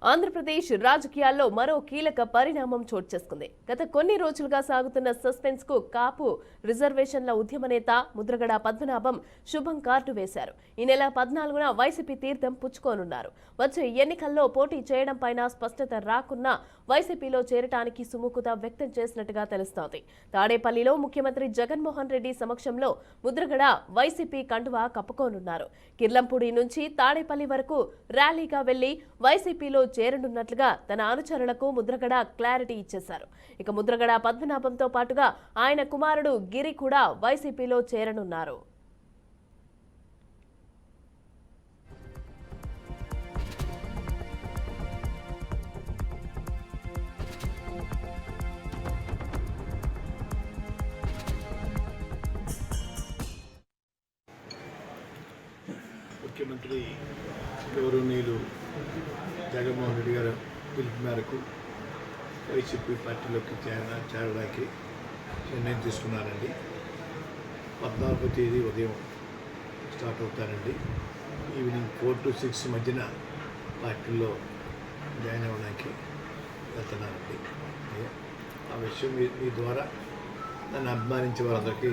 ఆంధ్రప్రదేశ్ రాజకీయాల్లో మరో కీలక పరిణామం చోటు చేసుకుంది. గత కొన్ని రోజులుగా సాగుతున్న సస్పెన్స్ కు కాపు రిజర్వేషన్ల ఉద్యమ నేత ముద్రగడ పద్మనాభం శుభం కార్డు వేశారు. ఈ నెల 14న వైసీపీ తీర్థం పుచ్చుకోనున్నారు. వచ్చే ఎన్నికల్లో పోటీ చేయడం పైన స్పష్టత రాకున్నా వైసీపీలో చేరటానికి సుముఖత వ్యక్తం చేసినట్టుగా తెలుస్తోంది. తాడేపల్లిలో ముఖ్యమంత్రి జగన్మోహన్ రెడ్డి సమక్షంలో ముద్రగడ వైసీపీ కండువా కప్పుకోనున్నారు. కిర్లంపూడి నుంచి తాడేపల్లి వరకు ర్యాలీగా వెళ్లి వైసీపీలో చేరనున్నట్లుగా తన అనుచరులకు ముద్రగడ క్లారిటీ ఇచ్చేశారు. ఇక ముద్రగడ పద్మనాభంతో పాటుగా ఆయన కుమారుడు గిరి కూడా వైసీపీలో చేరనున్నారు. ముఖ్యమంత్రి గౌరవనీయులు జగన్మోహన్ రెడ్డి గారు పిలుపు మేరకు వైసీపీ పార్టీలోకి చేరడానికి నిర్ణయం తీసుకున్నారండి. 14వ తేదీ ఉదయం స్టార్ట్ అవుతారండి. ఈవినింగ్ 4 to 6 మధ్యన పార్టీలో జాయిన్ అవ్వడానికి వెళ్తున్నారండి. ఆ విషయం మీ ద్వారా నన్ను అభిమానించే వారందరికీ